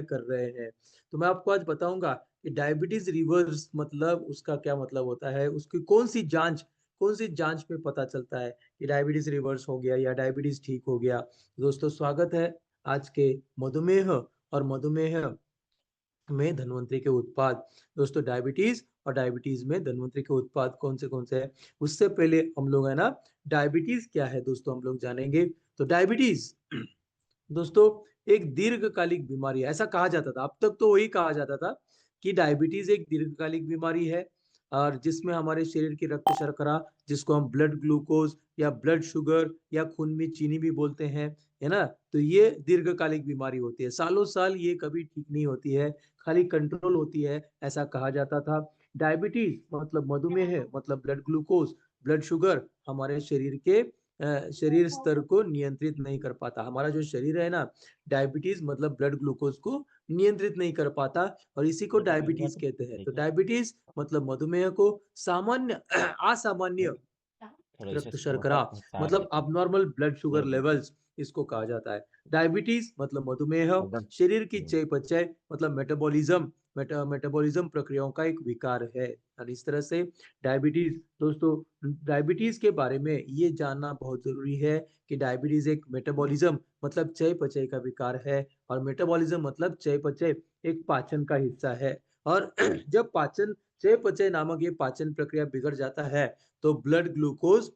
कर रहे हैं। तो मैं आपको आज बताऊंगा कि डायबिटीज रिवर्स मतलब उसका क्या मतलब होता है, उसकी कौन सी जांच में पता चलता है कि डायबिटीज रिवर्स हो गया या डायबिटीज ठीक हो गया। दोस्तों स्वागत है आज के मधुमेह और मधुमेह में धन्वंतरि के उत्पाद। दोस्तों डायबिटीज और डायबिटीज में धन्वंतरि के उत्पाद कौन से हैं, उससे पहले हम लोग है ना डायबिटीज क्या है दोस्तों हम लोग जानेंगे। तो डायबिटीज दोस्तों एक दीर्घकालिक बीमारी है, ऐसा कहा जाता था। अब तक तो वही कहा जाता था कि डायबिटीज एक दीर्घकालिक बीमारी है और जिसमें हमारे शरीर की रक्त शर्करा, जिसको हम ब्लड ग्लूकोज या ब्लड शुगर या खून में चीनी भी बोलते हैं, है ना। तो ये दीर्घकालिक बीमारी होती है, सालों साल ये कभी ठीक नहीं होती है, खाली कंट्रोल होती है, ऐसा कहा जाता था। डायबिटीज मतलब मधुमेह मतलब ब्लड ग्लूकोज, ब्लड शुगर हमारे शरीर के शरीर स्तर को नियंत्रित नहीं कर पाता। हमारा जो शरीर है ना, डायबिटीज मतलब ब्लड ग्लूकोज को नियंत्रित नहीं कर पाता और इसी को डायबिटीज कहते हैं। तो डायबिटीज मतलब मधुमेह को सामान्य असामान्य रक्त शर्करा मतलब अबनॉर्मल ब्लड शुगर लेवल्स इसको कहा जाता है। डायबिटीज मतलब मधुमेह शरीर की चयापचय मतलब मेटाबॉलिज्म प्रक्रियाओं का एक विकार है। और इस तरह से डायबिटीज दोस्तों, डायबिटीज के बारे में ये जानना बहुत जरूरी है कि डायबिटीज एक मेटाबॉलिज्म मतलब चयापचय का विकार है और मेटाबॉलिज्म मतलब चयापचय एक पाचन का हिस्सा है। और जब पाचन चयापचय नामक ये पाचन प्रक्रिया बिगड़ जाता है तो ब्लड ग्लूकोज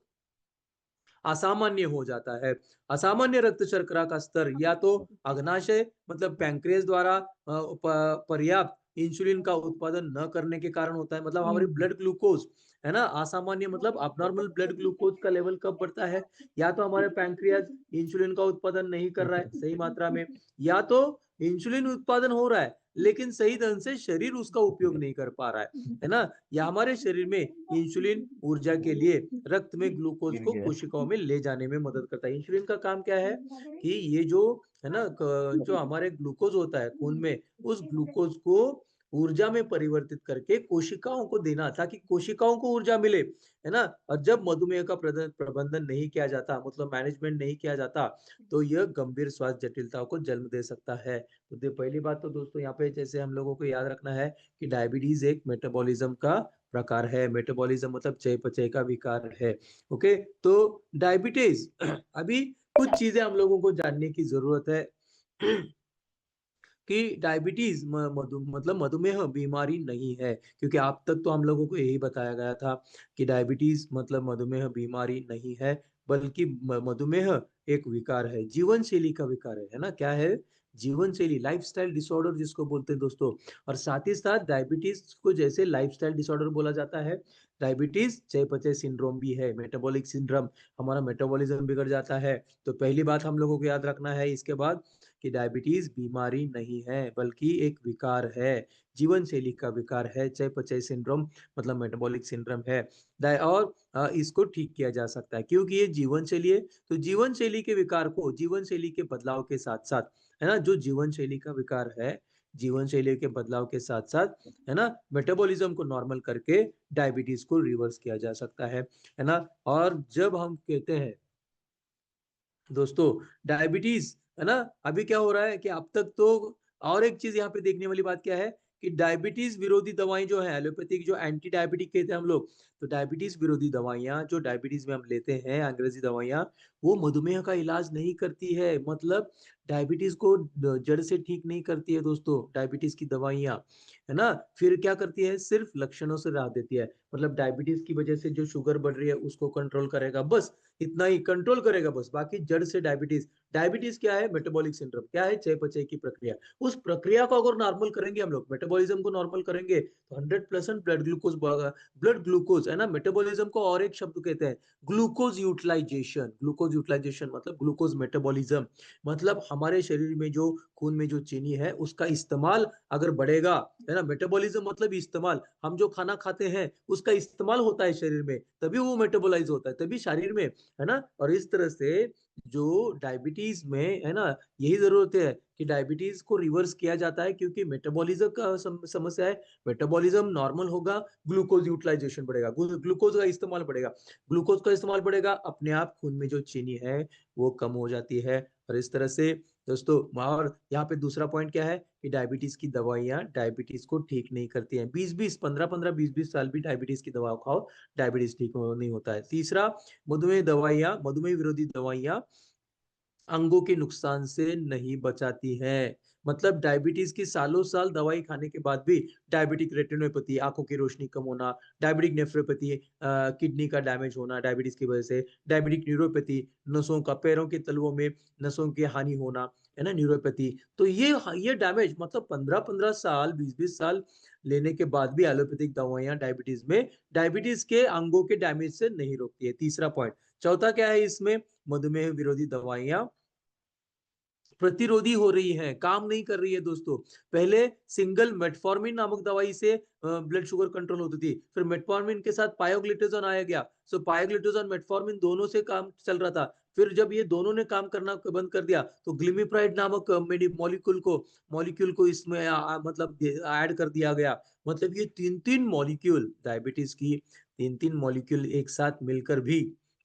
असामान्य हो जाता है। असामान्य रक्त शर्करा का स्तर या तो अग्नाशय मतलब पैंक्रियास द्वारा पर्याप्त इंसुलिन का उत्पादन न करने के कारण होता है। मतलब हमारी ब्लड ग्लूकोज है ना, असामान्य मतलब अबनॉर्मल ब्लड ग्लूकोज का लेवल कब बढ़ता है, या तो हमारे पैंक्रियास इंसुलिन का उत्पादन नहीं कर रहा है सही मात्रा में, या तो इंसुलिन उत्पादन हो रहा है लेकिन सही ढंग से शरीर उसका उपयोग नहीं कर पा रहा है ना। या हमारे शरीर में इंसुलिन ऊर्जा के लिए रक्त में ग्लूकोज को कोशिकाओं में ले जाने में मदद करता है। इंसुलिन का काम क्या है कि ये जो है ना जो हमारे ग्लूकोज होता है खून में, उस ग्लूकोज को ऊर्जा में परिवर्तित करके कोशिकाओं को देना ताकि कोशिकाओं को ऊर्जा मिले, है ना। और जब मधुमेह का प्रबंधन नहीं किया जाता मतलब मैनेजमेंट नहीं किया जाता तो यह गंभीर स्वास्थ्य जटिलताओं को जन्म दे सकता है। तो पहली बात तो दोस्तों यहाँ पे जैसे हम लोगों को याद रखना है कि डायबिटीज एक मेटाबॉलिज्म का प्रकार है। मेटाबॉलिज्म मतलब चयापचय का विकार है। ओके, तो डायबिटीज अभी कुछ चीजें हम लोगों को जानने की जरूरत है कि डायबिटीज मतलब मधुमेह बीमारी नहीं है, क्योंकि अब तक तो हम लोगों को यही बताया गया था कि डायबिटीज मतलब मधुमेह बीमारी नहीं है, बल्कि मधुमेह एक विकार है, जीवन शैली का विकार है ना। क्या है? जीवन शैली, लाइफस्टाइल डिसऑर्डर जिसको बोलते हैं दोस्तों। और साथ ही साथ डायबिटीज को जैसे लाइफस्टाइल डिसऑर्डर बोला जाता है, डायबिटीज चयापचय सिंड्रोम भी है, मेटाबॉलिक सिंड्रोम, हमारा मेटाबॉलिज्म बिगड़ जाता है। तो पहली बात हम लोगों को याद रखना है इसके बाद कि डायबिटीज बीमारी नहीं है बल्कि एक विकार है, जीवन शैली का विकार है। चयापचय सिंड्रोम मतलब मेटाबॉलिक सिंड्रोम है। और इसको ठीक किया जा सकता है क्योंकि ये जीवन शैली है। तो जीवन शैली के विकार को जीवन शैली के बदलाव के साथ साथ, है ना, जो जीवन शैली का विकार है, जीवन शैली के बदलाव के साथ साथ, है ना, मेटाबॉलिज्म को नॉर्मल करके डायबिटीज को रिवर्स किया जा सकता है ना। और जब हम कहते हैं दोस्तों डायबिटीज, है ना, अभी क्या हो रहा है कि अब तक तो, और एक चीज यहाँ पे देखने वाली बात क्या है कि डायबिटीज विरोधी दवाएं जो है एलोपैथिक, जो एंटी डायबिटिक कहते हैं हम लोग, तो डायबिटीज विरोधी दवाइयाँ जो डायबिटीज में हम लेते हैं अंग्रेजी दवाइयाँ, वो मधुमेह का इलाज नहीं करती है। मतलब डायबिटीज को जड़ से ठीक नहीं करती है दोस्तों डायबिटीज की दवाइयाँ, है ना। फिर क्या करती है? सिर्फ लक्षणों से राहत देती है। मतलब डायबिटीज की वजह से जो शुगर बढ़ रही है उसको कंट्रोल करेगा, बस इतना ही कंट्रोल करेगा बस, बाकी जड़ से डायबिटीज, डायबिटीज क्या है? मेटाबॉलिक सिंड्रोम, क्या है? चयापचय की प्रक्रिया। उस प्रक्रिया को अगर नॉर्मल करेंगे हम लोग, मेटाबॉलिज्म को नॉर्मल करेंगे तो 100% ब्लड ग्लूकोज बढ़ेगा। ब्लड ग्लूकोज, है ना, मेटाबॉलिज्म को और एक शब्द कहते हैं ग्लूकोज यूटिलाइजेशन। ग्लूकोज यूटिलाइजेशन मतलब ग्लूकोज मेटाबॉलिज्म, मतलब हमारे शरीर में जो खून में जो चीनी है उसका इस्तेमाल अगर बढ़ेगा, है ना। मेटाबॉलिज्म मतलब इस्तेमाल, हम जो खाना खाते हैं उसका इस्तेमाल होता है शरीर में, तभी वो मेटाबोलाइज होता है, तभी शरीर में, है ना। और इस तरह से जो डायबिटीज में, है ना, यही जरूरत है कि डायबिटीज को रिवर्स किया जाता है क्योंकि मेटाबॉलिज्म का समस्या है। मेटाबॉलिज्म नॉर्मल होगा, ग्लूकोज यूटिलाइजेशन बढ़ेगा, ग्लूकोज का इस्तेमाल बढ़ेगा, ग्लूकोज का इस्तेमाल बढ़ेगा, अपने आप खून में जो चीनी है वो कम हो जाती है। और इस तरह से दोस्तों। और यहाँ पे दूसरा पॉइंट क्या है कि डायबिटीज की दवाइयाँ डायबिटीज को ठीक नहीं करती हैं। 20-20 साल भी डायबिटीज की दवा खाओ, डायबिटीज ठीक नहीं होता है। तीसरा, मधुमेह विरोधी दवाइयाँ अंगों के नुकसान से नहीं बचाती है। मतलब डायबिटीज की सालों साल दवाई खाने के बाद भी डायबिटिक रेटिनोपैथी, आंखों की रोशनी कम होना, डायबिटिक नेफ्रोपैथी, किडनी का डैमेज होना डायबिटीज की वजह से, डायबिटिक न्यूरोपैथी, नसों का, पैरों के तलवों में नसों की हानि होना, है ना, न्यूरोपैथी। तो ये डैमेज मतलब 15-15 साल, 20-20 साल लेने के बाद भी एलोपैथिक दवाइयां डायबिटीज में डायबिटीज के अंगों के डैमेज से नहीं रोकती है। तीसरा पॉइंट। चौथा क्या है इसमें, मधुमेह विरोधी दवाइयां प्रतिरोधी हो रही है, काम नहीं कर रही है दोस्तों। पहले सिंगल मेटफॉर्मिन नामक दवाई से ब्लड शुगर कंट्रोल होती थी, फिर मेटफॉर्मिन के साथ पायोग्लिटाजोन आया गया। सो पायोग्लिटाजोन मेटफॉर्मिन दोनों से काम चल रहा था। फिर जब ये दोनों ने काम करना बंद कर दिया तो ग्लिमिप्राइड नामक मॉलिक्यूल को इसमें मतलब ऐड कर दिया गया। मतलब ये तीन तीन मॉलिक्यूल डायबिटीज की, तीन तीन मॉलिक्यूल एक साथ मिलकर भी,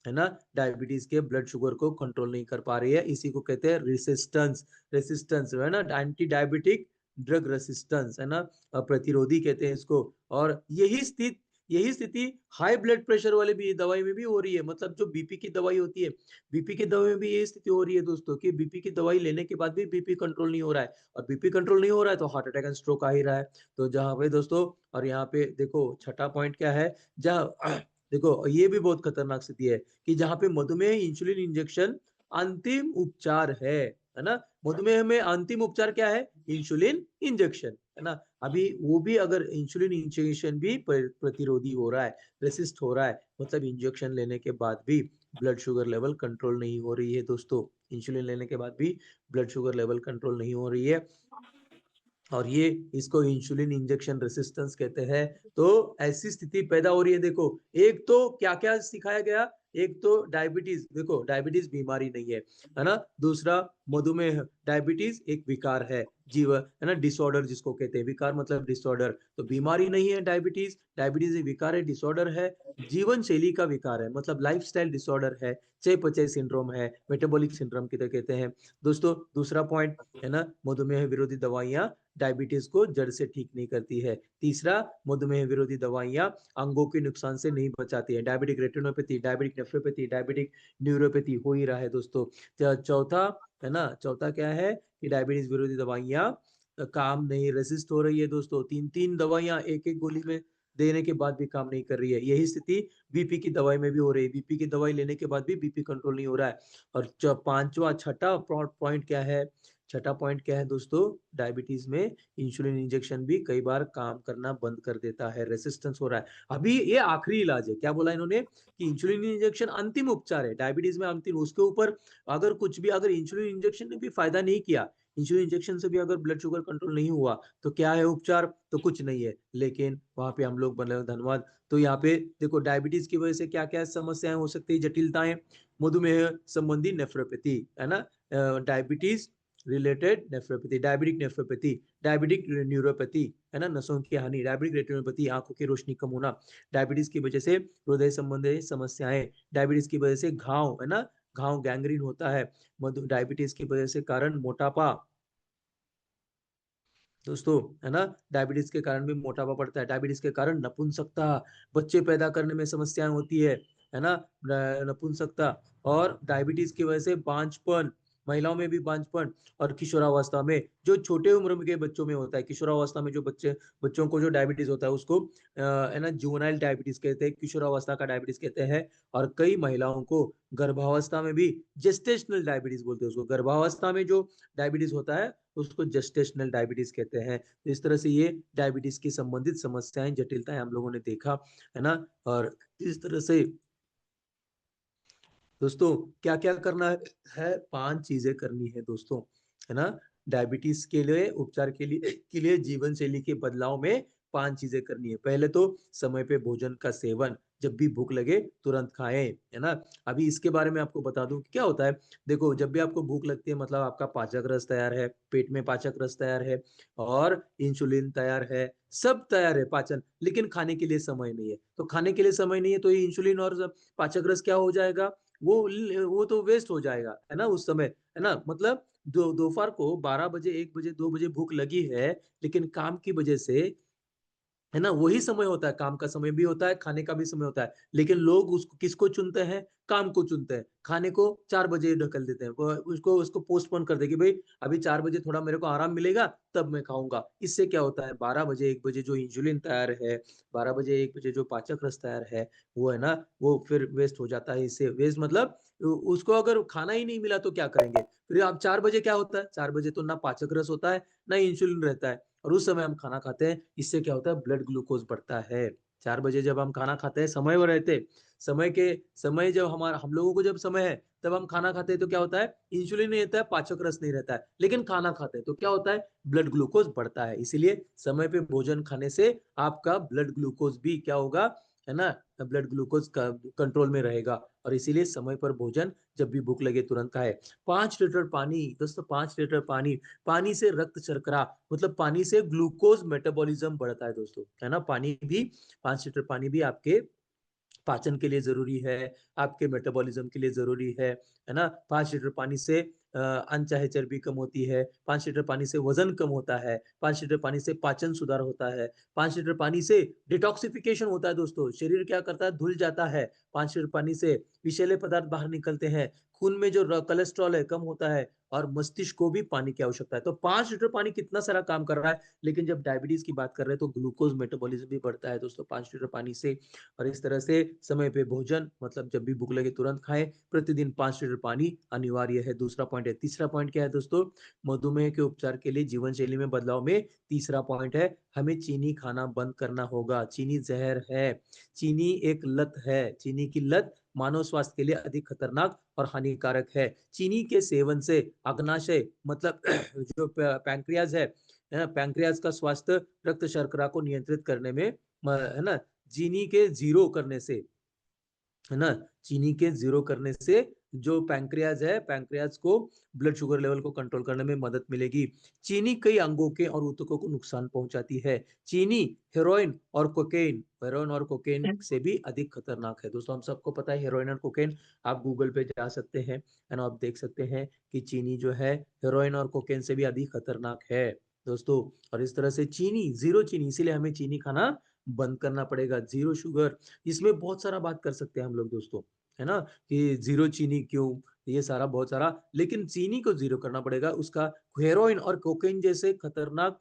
है ना, डायबिटीज के ब्लड शुगर को कंट्रोल नहीं कर पा रही है। इसी को कहते हैं रेसिस्टेंस। रेसिस्टेंस है ना, एंटी डायबिटिक ड्रग रेसिस्टेंस, है ना, प्रतिरोधी कहते हैं इसको। और यही स्थिति हाई ब्लड प्रेशर वाले भी दवाई में भी हो रही है। मतलब जो बीपी की दवाई होती है, बीपी की दवाई में भी यही स्थिति हो रही है दोस्तों, कि बीपी की दवाई लेने के बाद भी बीपी कंट्रोल नहीं हो रहा है। और बीपी कंट्रोल नहीं हो रहा है तो हार्ट अटैक एंड स्ट्रोक आ ही रहा है। तो जहां पे दोस्तों, और यहाँ पे देखो छठा पॉइंट क्या है, जहाँ देखो ये भी बहुत खतरनाक स्थिति है कि जहाँ पे मधुमेह इंसुलिन इंजेक्शन अंतिम उपचार है ना। मधुमेह में अंतिम उपचार क्या है, इंसुलिन इंजेक्शन, है ना। अभी वो भी अगर इंसुलिन इंजेक्शन भी प्रतिरोधी हो रहा है, रेसिस्ट हो रहा है, मतलब इंजेक्शन लेने के बाद भी ब्लड शुगर लेवल कंट्रोल नहीं हो रही है दोस्तों। इंसुलिन लेने के बाद भी ब्लड शुगर लेवल कंट्रोल नहीं हो रही है, और ये इसको इंसुलिन इंजेक्शन रेसिस्टेंस कहते हैं। तो ऐसी स्थिति पैदा हो रही है। देखो, एक तो क्या क्या सिखाया गया, एक तो डायबिटीज, देखो डायबिटीज बीमारी नहीं है ना। दूसरा, मधुमेह, डायबिटीज एक विकार है, जीव, है ना, डिसऑर्डर जिसको कहते हैं। विकार मतलब डिसऑर्डर, तो बीमारी नहीं है डायबिटीज। डायबिटीज एक विकार है, डिसऑर्डर है, जीवन शैली का विकार है, मतलब लाइफस्टाइल डिसऑर्डर है, चयापचय सिंड्रोम है, मेटाबॉलिक सिंड्रोम की तरह कहते हैं दोस्तों। दूसरा पॉइंट, है ना, मधुमेह विरोधी दवाइयां डायबिटीज को जड़ से ठीक नहीं करती है। तीसरा, मधुमेह विरोधी दवाइयां अंगों के नुकसान से नहीं बचाती है। Diabetic retinopathy, diabetic nephropathy, diabetic neuropathy हो ही रहा है दोस्तों। चौथा, है ना, चौथा क्या है कि डायबिटीज विरोधी दवाइयां काम नहीं, रेसिस्ट हो रही है दोस्तों। तीन तीन दवाइयां एक एक गोली में देने के बाद भी काम नहीं कर रही है। यही स्थिति बीपी की दवाई में भी हो रही है, बीपी की दवाई लेने के बाद भी बीपी कंट्रोल नहीं हो रहा है। और पांचवा, छठा पॉइंट क्या है, छठा पॉइंट क्या है दोस्तों, डायबिटीज में इंसुलिन इंजेक्शन भी कई बार काम करना बंद कर देता है, रेसिस्टेंस हो रहा है। अभी ये आखिरी इलाज है, क्या बोला इन्होंने कि इंसुलिन इंजेक्शन अंतिम उपचार है डायबिटीज में, अंतिम, उसके ऊपर अगर कुछ भी, अगर इंसुलिन इंजेक्शन ने भी फायदा नहीं किया, इंसुलिन इंजेक्शन से भी अगर ब्लड शुगर कंट्रोल नहीं हुआ, तो क्या है उपचार, तो कुछ नहीं है। लेकिन वहां पे हम लोग बने, धन्यवाद। तो यहाँ पे देखो डायबिटीज की वजह से क्या क्या समस्याएं हो सकती है, जटिलताएं, मधुमेह संबंधी नेफ्रोपैथी, है ना, diabetes related nephropathy, diabetic nephropathy, diabetic neuropathy, है ना, नसों की हानि, डायबिटिक रेटिनोपैथी, आंखों की रोशनी कम होना, डायबिटीज की वजह से हृदय संबंधी समस्याएं, डायबिटीज की वजह से घाव, है ना, घाव गैंग्रीन होता है, मधु डायबिटीज की वजह से कारण मोटापा दोस्तों, है ना, डायबिटीज के कारण भी मोटापा बढ़ता है, डायबिटीज के कारण नपुंसकता, बच्चे पैदा करने में समस्याएं होती है ना, नपुंसकता। और डायबिटीज की वजह से बांझपन, महिलाओं में भी बांझपन, और किशोरावस्था में, जो छोटे उम्र के बच्चों में होता है, किशोरावस्था में जो बच्चों को जो डायबिटीज होता है उसको है ना, जुवेनाइल डायबिटीज कहते हैं, किशोरावस्था का डायबिटीज कहते हैं। और कई महिलाओं को गर्भावस्था में भी जेस्टेशनल डायबिटीज बोलते हैं उसको, गर्भावस्था में जो डायबिटीज होता है उसको जेस्टेशनल डायबिटीज कहते हैं। तो इस तरह से ये डायबिटीज की संबंधित समस्याएं, जटिलताएं हम लोगों ने देखा, है ना। और इस तरह से दोस्तों क्या क्या करना है, पांच चीजें करनी है दोस्तों, है ना। डायबिटीज के लिए उपचार के लिए जीवन शैली के बदलाव में पांच चीजें करनी है। पहले तो समय पे भोजन का सेवन, जब भी भूख लगे तुरंत खाएं, है ना। अभी इसके बारे में आपको बता दूं कि क्या होता है। देखो, जब भी आपको भूख लगती है मतलब आपका पाचक रस तैयार है, पेट में पाचक रस तैयार है, और इंसुलिन तैयार है, सब तैयार है पाचन, लेकिन खाने के लिए समय नहीं है। तो खाने के लिए समय नहीं है तो ये इंसुलिन और पाचक रस क्या हो जाएगा, वो तो वेस्ट हो जाएगा, है ना, उस समय, है ना। मतलब दोपहर को 12 बजे, 1 बजे, 2 बजे भूख लगी है, लेकिन काम की वजह से, है ना, वही समय होता है, काम का समय भी होता है, खाने का भी समय होता है, लेकिन लोग उसको किसको चुनते हैं? काम को चुनते हैं, खाने को 4 बजे ढकल देते हैं, उसको उसको पोस्टपोन कर दे कि भाई अभी 4 बजे थोड़ा मेरे को आराम मिलेगा, तब मैं खाऊंगा। इससे क्या होता है, 12 बजे 1 बजे जो इंसुलिन तैयार है, 12 बजे 1 बजे जो पाचक रस तैयार है, वो है ना, वो फिर वेस्ट हो जाता है। इससे वेस्ट मतलब उसको अगर खाना ही नहीं मिला तो क्या करेंगे? फिर आप 4 बजे क्या होता है, 4 बजे तो ना पाचक रस होता है, ना इंसुलिन रहता है, और उस समय हम खाना खाते हैं। इससे क्या होता है, ब्लड ग्लूकोज बढ़ता है। 4 बजे जब हम खाना खाते हैं, समय वो रहते, समय के समय जब हमारा हम लोगों को जब समय है, तब हम खाना खाते हैं तो क्या होता है, इंसुलिन नहीं रहता है, पाचक रस नहीं रहता है, लेकिन खाना खाते हैं तो क्या होता है, ब्लड ग्लूकोज बढ़ता है। इसीलिए समय पे भोजन खाने से आपका ब्लड ग्लूकोज भी क्या होगा, है ना, ब्लड ग्लूकोज का कंट्रोल में रहेगा। और इसीलिए समय पर भोजन, जब भी भूख लगे तुरंत खाए। 5 लीटर पानी दोस्तों, 5 लीटर पानी। पानी से रक्त शर्करा, मतलब पानी से ग्लूकोज मेटाबॉलिज्म बढ़ता है दोस्तों, है ना। पानी भी, 5 लीटर पानी भी आपके पाचन के लिए जरूरी है, आपके मेटाबॉलिज्म के लिए जरूरी है ना। 5 लीटर पानी से अनचाहे चर्बी कम होती है, 5 लीटर पानी से वजन कम होता है, 5 लीटर पानी से पाचन सुधार होता है, 5 लीटर पानी से डिटॉक्सिफिकेशन होता है दोस्तों, शरीर क्या करता है, धुल जाता है। 5 लीटर पानी से विषैले पदार्थ बाहर निकलते हैं, खून में जो कोलेस्ट्रॉल है कम होता है, और मस्तिष्क को भी पानी की आवश्यकता है। तो 5 लीटर पानी कितना सारा काम कर रहा है, लेकिन जब डायबिटीज की बात कर रहे हैं तो ग्लूकोज मेटाबॉलिज्म भी बढ़ता है दोस्तों 5 लीटर पानी से। और इस तरह से समय पे भोजन, मतलब जब भी भूख लगे तुरंत खाएं, प्रतिदिन 5 लीटर पानी अनिवार्य है। दूसरा पॉइंट है। तीसरा पॉइंट क्या है दोस्तों, मधुमेह के उपचार के लिए जीवन शैली में बदलाव में तीसरा पॉइंट है, हमें चीनी खाना बंद करना होगा। चीनी जहर है, चीनी एक लत है, चीनी की लत मानव स्वास्थ्य के लिए अधिक खतरनाक और हानिकारक है। चीनी के सेवन से अग्नाशय, मतलब जो पैंक्रियाज है ना, पैंक्रियाज का स्वास्थ्य रक्त शर्करा को नियंत्रित करने में, है ना, चीनी के जीरो करने से, है ना, चीनी के जीरो करने से जो पैंक्रियाज है, पैंक्रियाज को ब्लड शुगर लेवल को कंट्रोल करने में मदद मिलेगी। चीनी कई अंगों के और ऊतकों को नुकसान पहुंचाती है। चीनी हेरोइन और कोकेन से भी अधिक खतरनाक है दोस्तों। हम सबको पता है हेरोइन और कोकेन, आप गूगल पे जा सकते हैं, है ना, आप देख सकते हैं कि चीनी जो है हेरोइन और कोकेन से भी अधिक खतरनाक है दोस्तों। और इस तरह से चीनी, जीरो चीनी, इसीलिए हमें चीनी खाना बंद करना पड़ेगा, जीरो शुगर। इसमें बहुत सारा बात कर सकते हैं हम लोग दोस्तों, है ना, कि जीरो चीनी क्यों, ये सारा बहुत सारा, लेकिन चीनी को जीरो करना पड़ेगा। उसका हेरोइन और कोकेन जैसे खतरनाक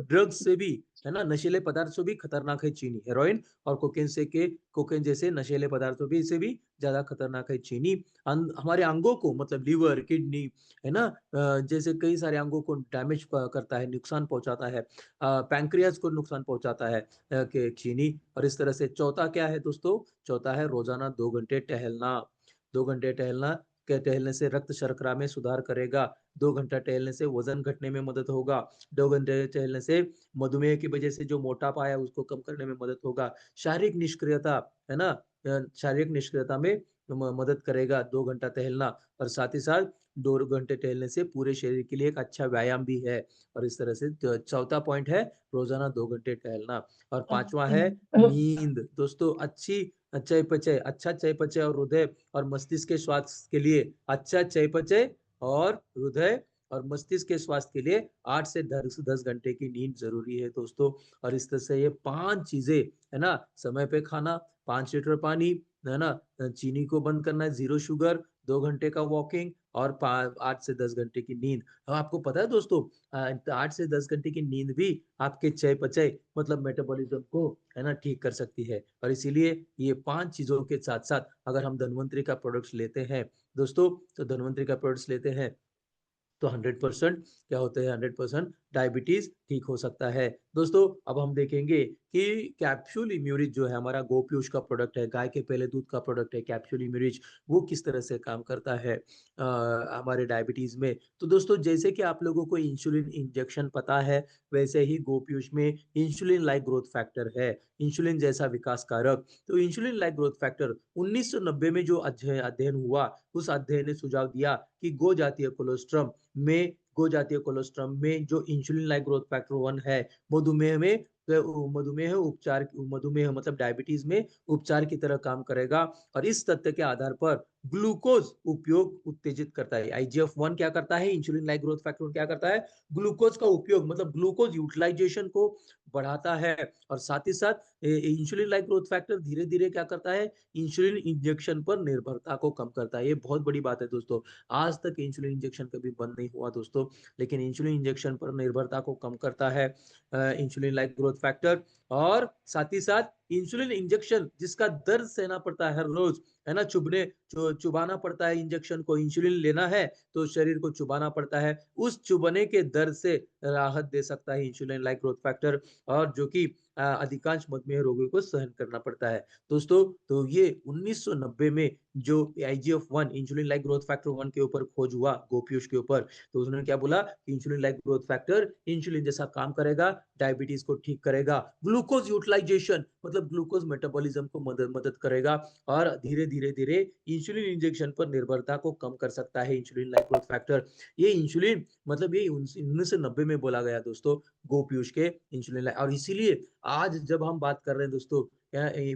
ड्रग्स से भी, है ना, नशीले पदार्थ से भी खतरनाक है चीनी। हेरोइन और कोकेन जैसे नशीले पदार्थों भी से भी ज्यादा खतरनाक है चीनी। हमारे अंगों को, मतलब लीवर, किडनी, है ना, जैसे कई सारे अंगों को डैमेज करता है, नुकसान पहुंचाता है। पैंक्रियाज को नुकसान पहुंचाता है के चीनी। और इस तरह से चौथा क्या है दोस्तों, चौथा है रोजाना 2 घंटे टहलना। 2 घंटे टहलना के टहलने से रक्त शर्करा में सुधार करेगा। 2 घंटा टहलने से वजन घटने में मदद होगा। 2 घंटे टहलने से मधुमेह की वजह से जो मोटापा है उसको कम करने में मदद होगा। शारीरिक निष्क्रियता, है ना, शारीरिक निष्क्रियता में मदद करेगा 2 घंटा टहलना। और साथ ही साथ 2 घंटे टहलने से पूरे शरीर के लिए एक अच्छा व्यायाम भी है। और इस तरह से चौथा पॉइंट है रोजाना 2 घंटे टहलना। और पांचवा है नींद दोस्तों। अच्छा चयापचय और हृदय और मस्तिष्क के स्वास्थ्य के लिए, अच्छा चयापचय और हृदय और मस्तिष्क के स्वास्थ्य के लिए 8 से 10 घंटे की नींद जरूरी है दोस्तों। और इस तरह से ये 5 चीजें, है ना, समय पे खाना, 5 लीटर पानी, है ना, चीनी को बंद करना है, जीरो शुगर, 2 घंटे का वॉकिंग, और 8 से 10 घंटे की नींद। अब आपको पता है दोस्तों, 8 से 10 घंटे की नींद भी आपके चयापचय, मतलब मेटाबॉलिज्म को, है ना, ठीक कर सकती है। और इसीलिए ये 5 चीजों के साथ साथ अगर हम धन्वंतरी का प्रोडक्ट्स लेते हैं दोस्तों, तो धन्वंतरी का प्रोडक्ट्स लेते हैं तो 100% क्या होता है, 100% डायबिटीज ठीक हो सकता है दोस्तों। अब हम देखेंगे कि कैप्सूल इम्यूरिज जो है हमारा गोप्यूज का प्रोडक्ट है, गाय के पहले दूध का प्रोडक्ट है कैप्सूल इम्यूरिज, वो किस तरह से काम करता है हमारे डायबिटीज में। तो दोस्तों, जैसे कि आप लोगों को इंसुलिन इंजेक्शन पता है, वैसे ही गोप्यूज में इंसुलिन लाइक ग्रोथ फैक्टर है, इंसुलिन जैसा विकास कारक। तो इंसुलिन लाइक ग्रोथ फैक्टर 1990 में जो अध्ययन हुआ, उस अध्ययन ने सुझाव दिया कि गो जातीय कोलोस्ट्रम में जो इंसुलिन लाइक ग्रोथ फैक्टर 1 है, मधुमेह में, मधुमेह मतलब डायबिटीज में उपचार की तरह काम करेगा। और इस तथ्य के आधार पर ग्लूकोज उपयोग उत्तेजित करता है। IGF-1 क्या करता है, इंसुलिन लाइक ग्रोथ फैक्टर क्या करता है, ग्लूकोज का उपयोग मतलब ग्लूकोज यूटिलाइजेशन को बढ़ाता है। और साथ ही साथ इंसुलिन लाइक ग्रोथ फैक्टर धीरे धीरे क्या करता है, इंसुलिन इंजेक्शन पर निर्भरता को कम करता है। ये बहुत बड़ी बात है दोस्तों। आज तक इंसुलिन इंजेक्शन कभी बंद नहीं हुआ दोस्तों, लेकिन इंसुलिन इंजेक्शन पर निर्भरता को कम करता है इंसुलिन लाइक ग्रोथ फैक्टर। और साथ ही साथ इंसुलिन इंजेक्शन जिसका दर्द सहना पड़ता है हर रोज, है ना, चुबाना पड़ता है इंजेक्शन को, इंसुलिन लेना है तो शरीर को चुबाना पड़ता है, उस चुबने के दर्द से राहत दे सकता है इंसुलिन लाइक ग्रोथ फैक्टर, और जो कि अधिकांश मधुमेह रोगियों को सहन करना पड़ता है दोस्तों। तो ये 1990 में जो IGF-1 insulin like growth factor 1 के ऊपर खोज हुआ गोपियुष के ऊपर, तो उन्होंने क्या बोला कि insulin like growth factor insulin जैसा काम करेगा, डायबिटीज को ठीक करेगा, ग्लूकोज यूटिलाइजेशन मतलब ग्लूकोज मेटाबॉलिज्म को मदद करेगा, और धीरे धीरे धीरे इंसुलिन इंजेक्शन पर निर्भरता को कम कर सकता है इंसुलिन लाइक ग्रोथ फैक्टर। ये इंसुलिन मतलब ये 1990 में बोला गया दोस्तों गोपियुष के इंसुलिन, और इसीलिए आज जब हम बात कर रहे हैं दोस्तों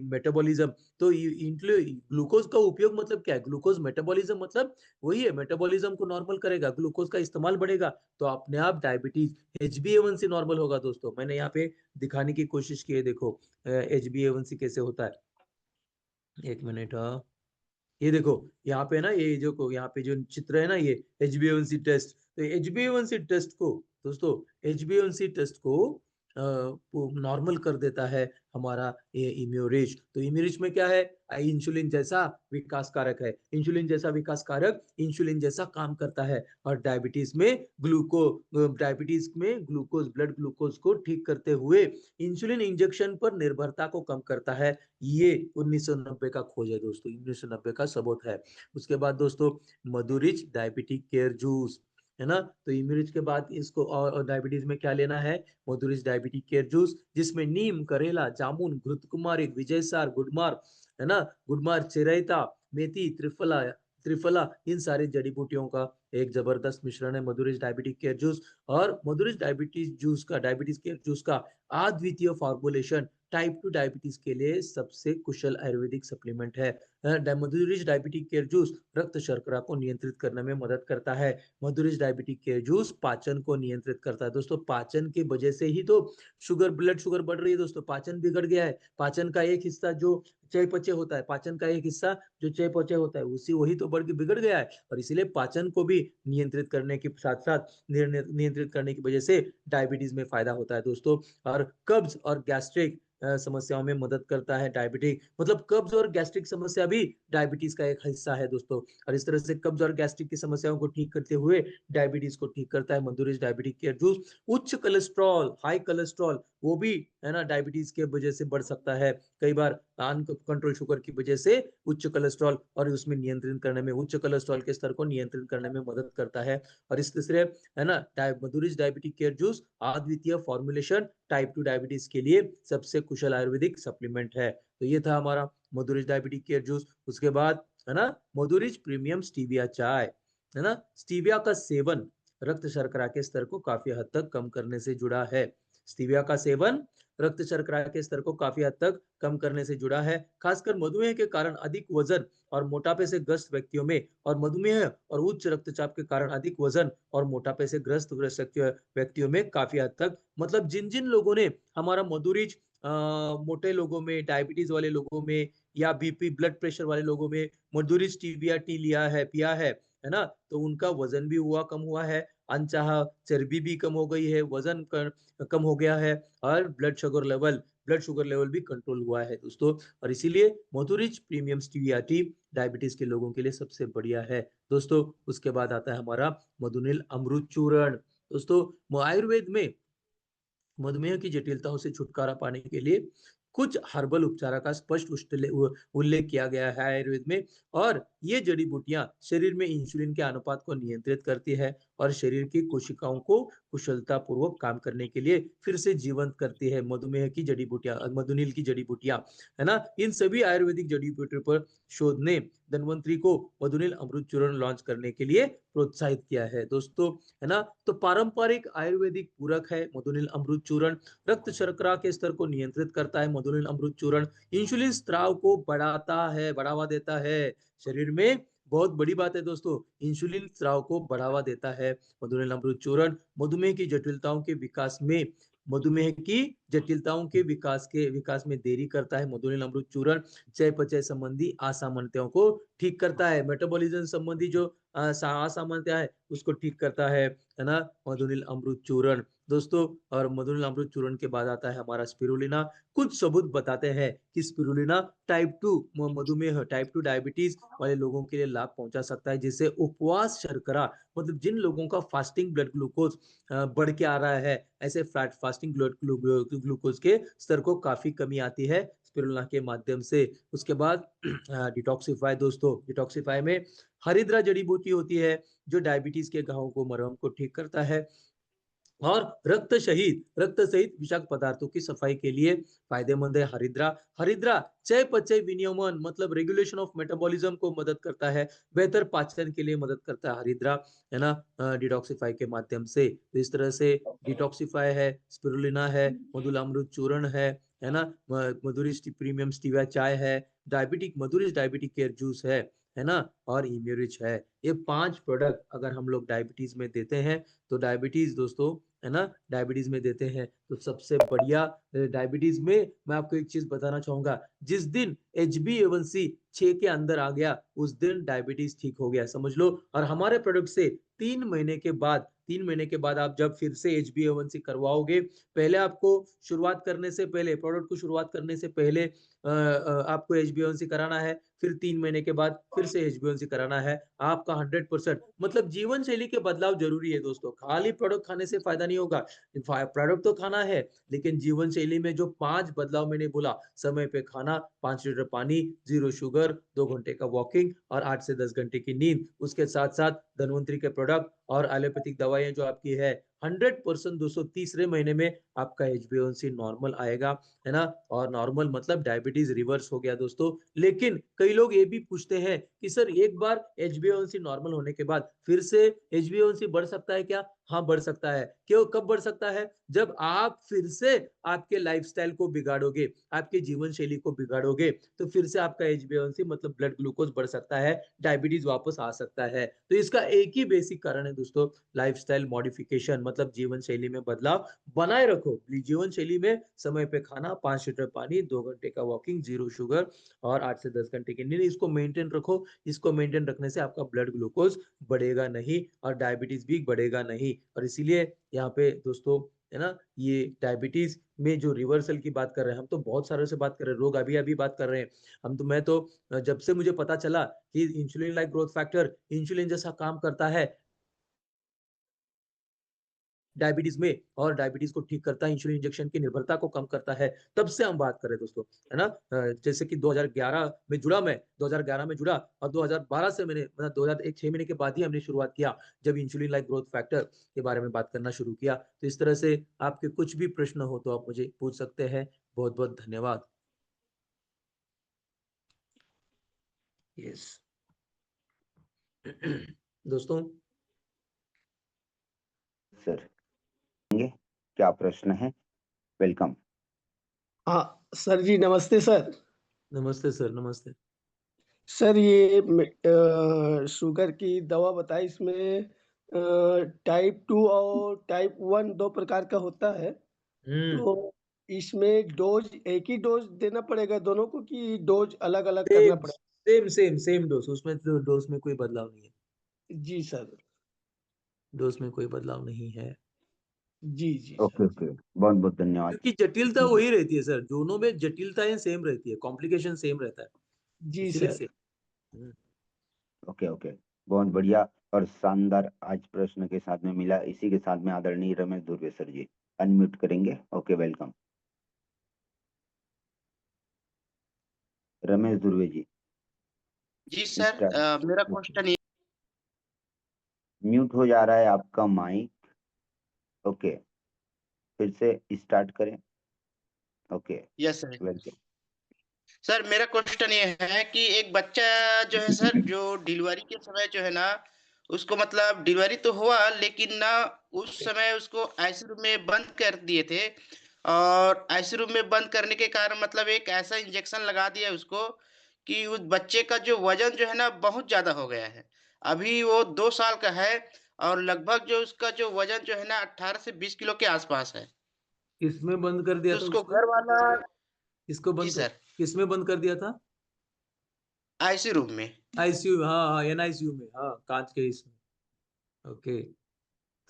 मेटाबॉलिज्म, तो ग्लूकोज का उपयोग मतलब क्या है, ग्लूकोज मेटाबॉलिज्म मतलब वही है, मेटाबॉलिज्म को नॉर्मल करेगा, ग्लूकोज का इस्तेमाल बढ़ेगा तो अपने आप डायबिटीज HbA1c नॉर्मल होगा दोस्तों। मैंने यहाँ पे दिखाने की कोशिश की है, देखो HbA1c कैसे होता है, एक मिनट। हाँ, ये देखो यहाँ पे ना, ये जो यहाँ पे जो चित्र है ना, ये HbA1c टेस्ट, तो HbA1c टेस्ट को दोस्तों, HbA1c टेस्ट को नॉर्मल कर देता है हमारा ये इम्यूरिच। तो इम्यूरिच में क्या है, इंसुलिन जैसा विकास कारक है, इंसुलिन जैसा विकास कारक इंसुलिन जैसा काम करता है, और डायबिटीज में ग्लूकोज ब्लड ग्लूकोज को ठीक करते हुए इंसुलिन इंजेक्शन पर निर्भरता को कम करता है। ये 1990 का खोज है दोस्तों, 1990 का सबूत है। उसके बाद दोस्तों मधुरिच डायबिटिक केयर जूस, है ना, तो इमरिच के बाद इसको और डायबिटीज में क्या लेना है, मधुरिच डायबिटिक केयर जूस, जिसमें नीम, करेला, जामुन, घृतकुमारी, विजयसार, गुडमार, है ना, गुडमार, चिरैता, मेथी, त्रिफला त्रिफला, इन सारी जड़ी बूटियों का एक जबरदस्त मिश्रण है मधुरिच डायबिटिक केयर जूस। और मधुरिच डायबिटीज केयर जूस का अद्वितीय फॉर्मुलेशन टाइप 2 डायबिटीज के लिए सबसे कुशल आयुर्वेदिक सप्लीमेंट है। मधुरिच डायबिटिक केयर जूस रक्त शर्करा को नियंत्रित करने में मदद करता है। मधुरिच डायबिटिक केयर जूस पाचन को नियंत्रित करता है दोस्तों। पाचन की वजह से ही तो ब्लड शुगर बढ़ रही है दोस्तों, पाचन बिगड़ गया है। पाचन का एक हिस्सा जो चयापचय होता है, पाचन का एक हिस्सा जो चयापचय होता है, उसी वही तो बढ़ के बिगड़ गया है, और इसीलिए पाचन को भी नियंत्रित करने के साथ साथ नियंत्रित करने की वजह से डायबिटीज में फायदा होता है दोस्तों। और कब्ज और गैस्ट्रिक समस्याओं में मदद करता है डायबिटिक, मतलब कब्ज और गैस्ट्रिक समस्या भी डायबिटीज का एक हिस्सा है दोस्तों। और इस तरह से कब्ज और गैस्ट्रिक की समस्याओं को ठीक करते हुए डायबिटीज को ठीक करता है मधुरिच डायबिटिक केयर जूस। उच्च कोलेस्ट्रॉल, हाई कोलेस्ट्रॉल, वो भी है ना डायबिटीज के वजह से बढ़ सकता है कई बार, अनकंट्रोल शुगर की वजह से उच्च कोलेस्ट्रॉल, और उसमें नियंत्रण करने में, उच्च कोलेस्ट्रॉल के स्तर को नियंत्रित करने में मदद करता है। और इस तीसरे है ना मधुरिच डायबिटिक केयर जूस अद्वितीय फॉर्मुलेशन टाइप 2 डायबिटीज के लिए सबसे कुशल आयुर्वेदिक सप्लीमेंट है। तो ये था हमारा मधुरिच डायबिटिक केयर जूस। उसके बाद है ना मधुरिच प्रीमियम स्टीविया चाय, है ना, स्टीविया का सेवन रक्त शर्करा के स्तर को काफी हद तक कम करने से जुड़ा है। स्टीविया का सेवन रक्त शर्करा के स्तर को काफी हद तक कम करने से जुड़ा है, खासकर मधुमेह के कारण अधिक वजन और मोटापे से ग्रस्त व्यक्तियों में, और मधुमेह और उच्च रक्तचाप के कारण अधिक वजन और मोटापे से ग्रस्त व्यक्तियों में काफी हद तक, मतलब जिन जिन लोगों ने हमारा मधुरिच मोटे लोगों में, डायबिटीज वाले लोगों में, या बीपी ब्लड प्रेशर वाले लोगों में मधुरिच स्टीविया टी लिया है, पिया है ना, तो उनका वजन भी कम हुआ है, अनचाहा चर्बी भी कम हो गई है, वजन कम हो गया है, और ब्लड शुगर लेवल भी कंट्रोल हुआ है दोस्तों। और इसीलिए मधुरिच प्रीमियम स्टीविया टी डायबिटीज के लोगों के लिए सबसे बढ़िया है दोस्तों। उसके बाद आता है हमारा मधुनिल अमृत चूर्ण दोस्तों। आयुर्वेद में मधुमेह की जटिलताओं से छुटकारा पाने के लिए कुछ हर्बल उपचार का स्पष्ट उल्लेख किया गया है आयुर्वेद में, और ये जड़ी बूटियां शरीर में इंसुलिन के अनुपात को नियंत्रित करती है, और शरीर की कोशिकाओं को कुशलता पूर्वक काम करने के लिए फिर से जीवंत करती है। मधुमेह की जड़ी बूटियां, मधुनील की जड़ी बूटियां, है ना, इन सभी आयुर्वेदिक जड़ी बूटियों पर शोध ने धनवंतरी को मधुनील अमृत चूर्ण लॉन्च करने के लिए प्रोत्साहित किया है दोस्तों, है ना। तो पारंपरिक आयुर्वेदिक पूरक है मधुनील अमृत चूर्ण, रक्त शर्करा के स्तर को नियंत्रित करता है मधुनील अमृत चूर्ण, इंसुलिन स्त्राव को बढ़ावा देता है, शरीर में बहुत बड़ी बात है दोस्तों। इंसुलिन स्राव को बढ़ावा देता है। मधुमेह अमृत चूर्ण मधुमेह की जटिलताओं के विकास में देरी करता है। मधुमेह अमृत चूर्ण चयापचय संबंधी असामान्यताओं को ठीक करता है। मेटाबॉलिज्म संबंधी जो असामान्यता है उसको ठीक करता है ना, मधुमेह अमृत चूर्ण दोस्तों। और मधुमेह अमृत चूर्ण के बाद आता है हमारा स्पिरुलिना। कुछ सबूत बताते हैं कि स्पिरुलिना टाइप 2 डायबिटीज वाले लोगों के लिए लाभ पहुंचा सकता है, जिससे उपवास शर्करा, मतलब जिन लोगों का फास्टिंग ब्लड ग्लूकोज बढ़ के आ रहा है, ऐसे फास्टिंग ब्लड ग्लूकोज के स्तर को काफी कमी आती है स्पिरुलिना के माध्यम से। उसके बाद डिटॉक्सिफाई दोस्तों, डिटॉक्सिफाई में हरिद्रा जड़ी बूटी होती है जो डायबिटीज के घावों को, मरहम को ठीक करता है। और रक्त सहित विषाक्त पदार्थों की सफाई के लिए फायदेमंद है हरिद्रा। हरिद्रा चयापचय विनियमन, मतलब रेगुलेशन ऑफ मेटाबॉलिज्म को मदद करता है। बेहतर पाचन के लिए मदद करता है हरिद्रा, है ना, डिटॉक्सिफाई के माध्यम से। तो इस तरह से डिटॉक्सिफाई है, स्पिरुलिना है, मधुलामृत चूर्ण है ना, मधुरिस्ट प्रीमियम स्टीविया चाय है, मधुरिस्ट डायबिटिक केयर जूस है ना, और इम्यूरिच है। ये 5 प्रोडक्ट अगर हम लोग डायबिटीज में देते हैं तो डायबिटीज दोस्तों, है ना, डायबिटीज में देते हैं तो सबसे बढ़िया। डायबिटीज में मैं आपको एक चीज बताना चाहूंगा, जिस दिन HbA1c 6 के अंदर आ गया उस दिन डायबिटीज ठीक हो गया, समझ लो। और हमारे प्रोडक्ट से 3 महीने के बाद आप जब फिर से HbA1c करवाओगे, पहले आपको शुरुआत करने से पहले, प्रोडक्ट को शुरुआत करने से पहले आपको HbA1c कराना है, फिर 3 महीने के बाद फिर से HbA1c कराना है। आपका 100%, मतलब जीवन शैली के बदलाव जरूरी है दोस्तों। खाली प्रोडक्ट खाने से फायदा नहीं होगा। प्रोडक्ट तो खाना है, लेकिन जीवन शैली में जो 5 बदलाव मैंने बोला, समय पे खाना, 5 लीटर पानी, 0 शुगर, 2 घंटे का वॉकिंग और 8 से 10 घंटे की नींद, उसके साथ साथ धन्वंतरी के प्रोडक्ट और एलोपैथिक दवाइयां जो आपकी है, 100% दोस्तों तीसरे महीने में आपका HbA1c नॉर्मल आएगा, है ना। और नॉर्मल मतलब डायबिटीज रिवर्स हो गया दोस्तों। लेकिन कई लोग ये भी पूछते हैं कि सर एक बार HbA1c नॉर्मल होने के बाद फिर से HbA1c बढ़ सकता है क्या? हाँ, बढ़ सकता है। क्यों, कब बढ़ सकता है? जब आप फिर से आपके लाइफस्टाइल को बिगाड़ोगे, आपके जीवन शैली को बिगाड़ोगे, तो फिर से आपका HbA1c मतलब ब्लड ग्लूकोज बढ़ सकता है, डायबिटीज वापस आ सकता है। तो इसका एक ही बेसिक कारण है दोस्तों, लाइफस्टाइल मॉडिफिकेशन, मतलब जीवन शैली में बदलाव बनाए रखो। जीवन शैली में समय पे खाना, 5 लीटर पानी, 2 घंटे का वॉकिंग, 0 शुगर और 8 से 10 घंटे की नींद, इसको मेंटेन रखो। इसको मेंटेन रखने से आपका ब्लड ग्लूकोज बढ़ेगा नहीं और डायबिटीज भी बढ़ेगा नहीं। और इसीलिए यहाँ पे दोस्तों, है ना, ये डायबिटीज में जो रिवर्सल की बात कर रहे हैं, हम तो बहुत सारे से बात कर रहे हैं, रोग अभी अभी बात कर रहे हैं। मैं तो जब से मुझे पता चला कि insulin like growth factor insulin जैसा काम करता है डायबिटीज में, और डायबिटीज को ठीक करता है, इंसुलिन इंजेक्शन की निर्भरता को कम करता है, तब से हम बात करें दोस्तों, है ना। जैसे कि 2011 में जुड़ा, मैं 2011 में जुड़ा और 2012 से मैंने, मतलब 2001 6 महीने के बाद ही हमने शुरुआत किया, जब इंसुलिन लाइक ग्रोथ फैक्टर के बारे में बात करना शुरू किया। तो इस तरह से आपके कुछ भी प्रश्न हो तो आप मुझे पूछ सकते हैं। बहुत बहुत धन्यवाद। यस। दोस्तों, सर, क्या प्रश्न है? वेलकम। हाँ सर जी, नमस्ते सर। नमस्ते सर, नमस्ते। सर ये शुगर की दवा बताई, इसमें टाइप 2 और टाइप 1 2 प्रकार का होता है। तो इसमें डोज एक ही डोज देना पड़ेगा दोनों को, कि डोज अलग-अलग करना सेम पड़ेगा? सेम डोज, उसमें तो डोज में कोई बदलाव नहीं है। जी सर। डोज में कोई बदलाव नहीं है, जी, जी ओके सर। ओके, बहुत बहुत धन्यवाद। क्योंकि जटिलता वही रहती है सर, दोनों में जटिलताएं सेम रहती है, कॉम्प्लिकेशन सेम रहता है, जी इसीलिए सर। सेम। ओके ओके, बहुत बढ़िया और शानदार आज प्रश्न के साथ में मिला। इसी के साथ में आदरणीय रमेश दुर्वे सर जी अनम्यूट करेंगे। ओके, वेलकम रमेश दुर्वे जी। जी सर, मेरा क्वेश्चन ये, म्यूट हो जा रहा है आपका माइक। ओके, फिर से स्टार्ट करें। Okay, yes sir. Welcome. Sir मेरा क्वेश्चन ये है कि एक बच्चा जो है सर, जो डिलीवरी के समय जो है ना, उसको मतलब डिलीवरी तो हुआ, लेकिन ना उस समय उसको आईसीयू में बंद कर दिए थे। और आईसीयू में बंद करने के कारण मतलब एक ऐसा इंजेक्शन लगा दिया उसको कि उस बच्चे का जो वज़न जो है ना बहुत ज़्यादा हो गया है। अभी वो 2 साल का है और लगभग जो उसका जो वज़न जो है ना 18 से 20 किलो के आस-पास है। किसमें बंद कर दिया तो था उसको उसको? घर वाला किसको जी बंद कर सर, किसमें बंद कर दिया था? आईसीयू रूम में। आईसीयू, हाँ, हाँ, एनआईसीयू में, हाँ, काँच के इसमें। ओके।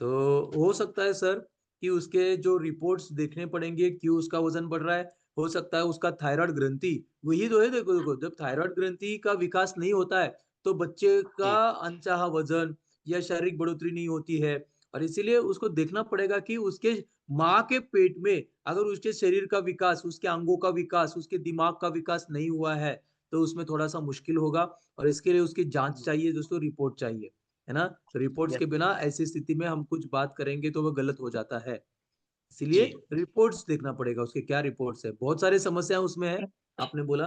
तो हो सकता है सर कि उसके जो रिपोर्ट्स देखने पड़ेंगे, क्यों उसका वजन बढ़ रहा है। हो सकता है उसका थायराइड ग्रंथि, वही तो है। देखो देखो, जब थायराइड ग्रंथि का विकास नहीं होता है तो बच्चे का जी, अनचाहा वजन या शारीरिक बढ़ोतरी नहीं होती है। और इसीलिए उसको देखना पड़ेगा कि उसके माँ के पेट में अगर उसके शरीर का विकास, उसके अंगों का विकास, उसके दिमाग का विकास नहीं हुआ है तो उसमें थोड़ा सा मुश्किल होगा। और इसके लिए उसकी जांच चाहिए दोस्तों, रिपोर्ट चाहिए, है ना। तो रिपोर्ट्स यस के सर। बिना ऐसी स्थिति में हम कुछ बात करेंगे तो वो गलत हो जाता है। इसीलिए जी, रिपोर्ट्स देखना पड़ेगा, उसके क्या रिपोर्ट्स है। बहुत सारी समस्या उसमें है, आपने बोला।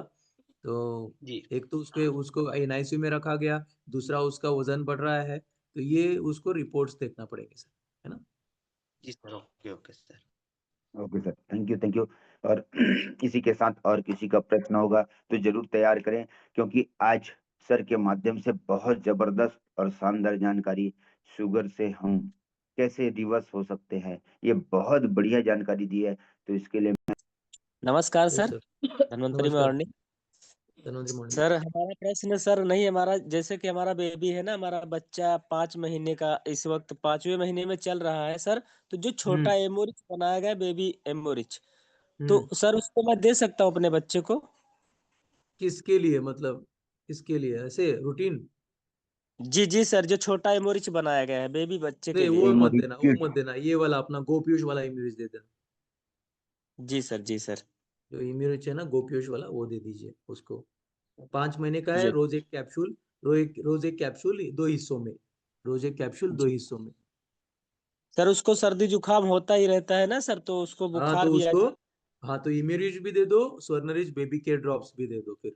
तो जी, एक तो उसके उसको एनआईसीयू में रखा गया, दूसरा उसका वजन बढ़ रहा है, तो ये उसको रिपोर्ट्स देखना पड़ेंगे सर, है ना। जी sir. Okay, okay sir. Okay sir, thank you. और इसी के साथ और किसी का प्रश्न होगा तो जरूर तैयार करें, क्योंकि आज सर के माध्यम से बहुत जबरदस्त और शानदार जानकारी शुगर से हम कैसे रिवर्स हो सकते हैं, ये बहुत बढ़िया जानकारी दी है। तो इसके लिए नमस्कार यस सर, सर। धन्वंतरी नमस्कार मॉर्निंग। धन्वंतरी मॉर्निंग। सर हमारा प्रश्न सर नहीं, हमारा जैसे कि हमारा बेबी है ना, हमारा बच्चा 5 महीने का इस वक्त 5वें महीने में चल रहा है सर। तो जो छोटा हम्म। एमोरिच बनाया गया, बेबी एमोरिच, तो हम्म। सर उसको मैं दे सकता हूँ अपने बच्चे को? किसके लिए, मतलब किसके लिए ऐसे रूटीन? जी जी सर, जो छोटा एमोरिच बनाया गया है बेबी बच्चे के नहीं, लिए। वो मत इमोरी देना, वो किट। मत देना। ये वाला अपना गोपियुष वाला इम्यूरिज दे देना। जी सर, जी सर। जो इम्यूनिट है ना गोपियोश वाला, वो दे दीजिए उसको। 5 महीने का है, ये रोज एक कैप्सूल। रोज एक कैप्सूल 2 हिस्सों में। रोज एक कैप्सूल दो जी हिस्सों में। सर, उसको सर्दी जुकाम होता ही रहता है ना सर, तो उसको हाँ बुखार तो भी आ। उसको, हाँ तो इम्यूनिट भी दे दो, स्वर्नरिच बेबी केयर ड्रॉप्स भी दे दो फिर।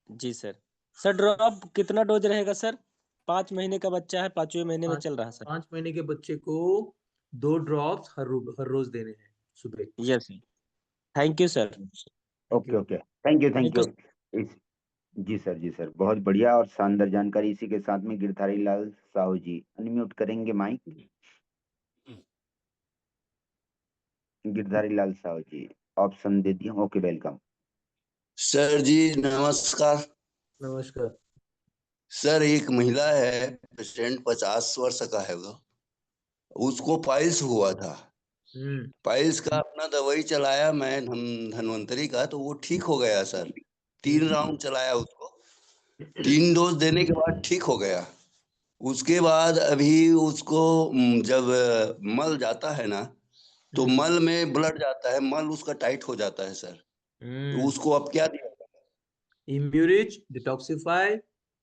जी सर। सर ड्रॉप कितना डोज रहेगा सर? 5 महीने का बच्चा है, 5वें महीने में पाँच चल रहा है सर। 5 महीने के बच्चे को 2 ड्रॉप्स हर रोज देने हैं, सुबह। Yes sir. Thank you sir. Thank okay you. Okay, thank thank you. You. इस जी सर, बहुत बढ़िया और शानदार जानकारी। इसी के साथ में गिरधारी लाल साहू जी अनम्यूट करेंगे माइक। गिरधारी लाल साहू जी, ऑप्शन दे दिए। Okay, welcome. सर जी नमस्कार। नमस्कार। सर एक महिला है, पेशेंट 50 वर्ष का है वो, उसको पाइल्स हुआ था। हम्म। पाइल्स का अपना दवाई चलाया मैं धन्वंतरी का, तो वो ठीक हो गया सर। 3 राउंड चलाया उसको, 3 डोज देने के बाद ठीक हो गया। उसके बाद अभी उसको जब मल जाता है ना, तो हम्म। मल में ब्लड जाता है, मल उसका टाइट हो जाता है सर। तो उसको अब क्या दिया? Immurich detoxify,